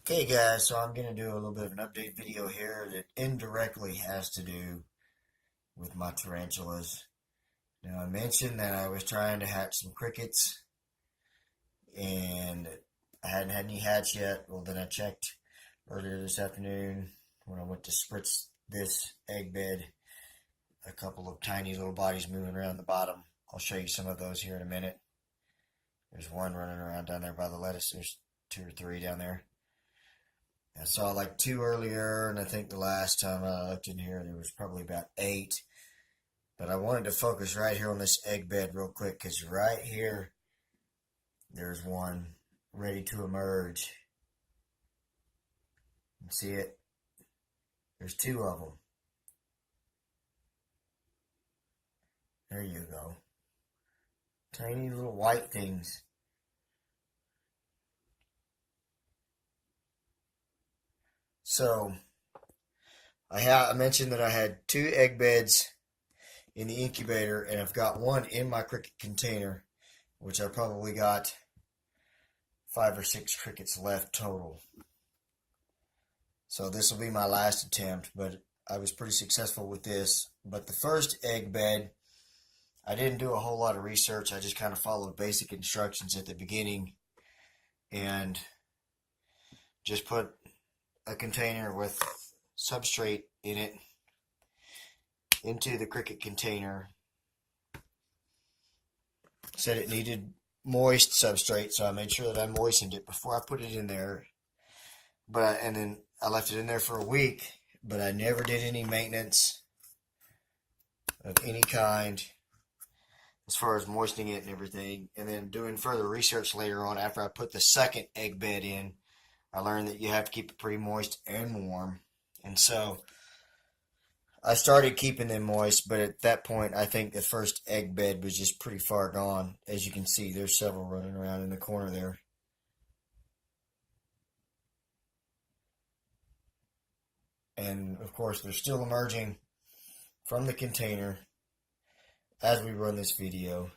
Okay guys, so I'm going to do a little bit of an update video here that indirectly has to do with my tarantulas. Now I mentioned that I was trying to hatch some crickets and I hadn't had any hatch yet. Well, then I checked earlier this afternoon when I went to spritz this egg bed. A couple of tiny little bodies moving around the bottom. I'll show you some of those here in a minute. There's one running around down there by the lettuce. There's two or three down there. I saw like two earlier, and I think the last time I looked in here, there was probably about eight. But I wanted to focus right here on this egg bed real quick, because right here, there's one ready to emerge. You can see it? There's two of them. There you go. Tiny little white things. So, I mentioned that I had two egg beds in the incubator, and I've got one in my cricket container, which I probably got 5 or 6 crickets left total. So this will be my last attempt, but I was pretty successful with this. But the first egg bed, I didn't do a whole lot of research. I just kind of followed basic instructions at the beginning and just put a container with substrate in it into the cricket container. Said it needed moist substrate, so I made sure that I moistened it before I put it in there. And then I left it in there for a week, but I never did any maintenance of any kind as far as moistening it and everything. And then doing further research later on, after I put the second egg bed in, I learned that you have to keep it pretty moist and warm. And so I started keeping them moist, but at that point, I think the first egg bed was just pretty far gone. As you can see, there's several running around in the corner there. And of course, they're still emerging from the container as we run this video.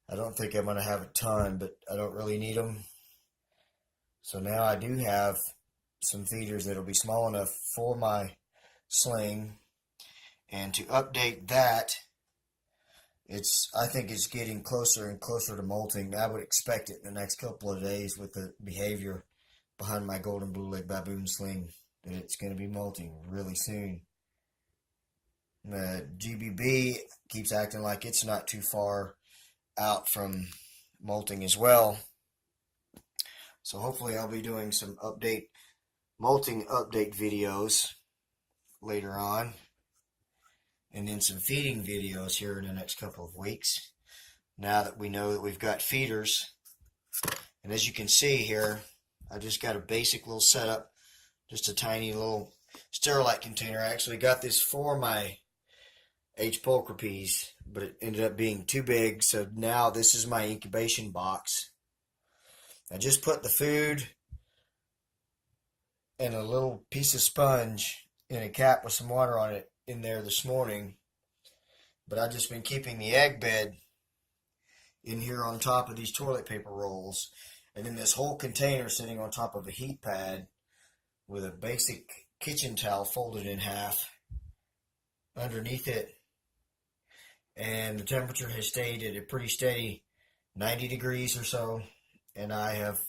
I don't think I'm going to have a ton, but I don't really need them. So now I do have some feeders that'll be small enough for my sling. And to update that, I think it's getting closer and closer to molting. I would expect it in the next couple of days with the behavior behind my golden blue leg baboon sling that it's going to be molting really soon. The GBB keeps acting like it's not too far out from molting as well. So hopefully I'll be doing some molting update videos later on. And then some feeding videos here in the next couple of weeks. Now that we know that we've got feeders. And as you can see here, I just got a basic little setup. Just a tiny little Sterilite container. I actually got this for my H. pulchripes, but it ended up being too big. So now this is my incubation box. I just put the food and a little piece of sponge in a cap with some water on it in there this morning. But I've just been keeping the egg bed in here on top of these toilet paper rolls. And then this whole container sitting on top of a heat pad with a basic kitchen towel folded in half underneath it. And the temperature has stayed at a pretty steady 90 degrees or so. And I have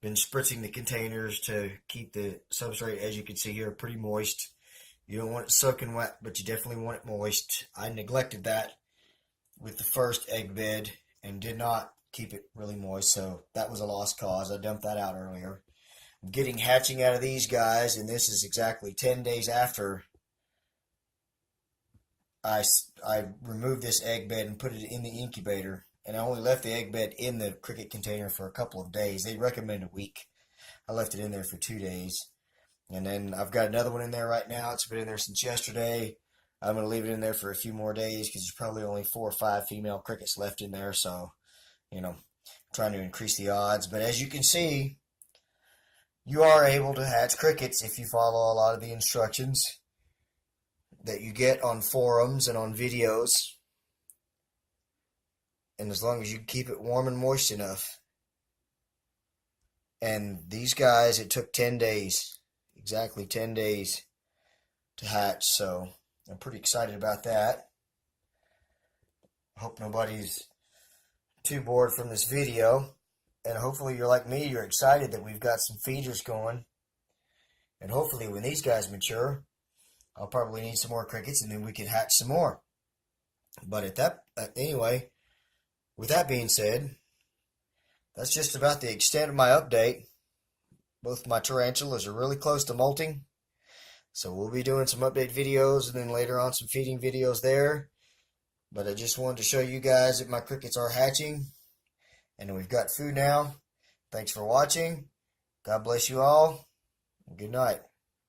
been spritzing the containers to keep the substrate, as you can see here, pretty moist. You don't want it soaking wet, but you definitely want it moist. I neglected that with the first egg bed and did not keep it really moist, so that was a lost cause. I dumped that out earlier. I'm getting hatching out of these guys, and this is exactly 10 days after I removed this egg bed and put it in the incubator. And I only left the egg bed in the cricket container for a couple of days. They recommend a week. I left it in there for 2 days. And then I've got another one in there right now. It's been in there since yesterday. I'm going to leave it in there for a few more days because there's probably only 4 or 5 female crickets left in there. So, trying to increase the odds. But as you can see, you are able to hatch crickets if you follow a lot of the instructions that you get on forums and on videos. And as long as you keep it warm and moist enough. And these guys, it took 10 days, exactly 10 days to hatch. So I'm pretty excited about that. I hope nobody's too bored from this video. And hopefully you're like me, you're excited that we've got some feeders going. And hopefully when these guys mature, I'll probably need some more crickets and then we can hatch some more. But anyway, with that being said, that's just about the extent of my update. Both my tarantulas are really close to molting. So we'll be doing some update videos and then later on some feeding videos there. But I just wanted to show you guys that my crickets are hatching. And we've got food now. Thanks for watching. God bless you all. Good night.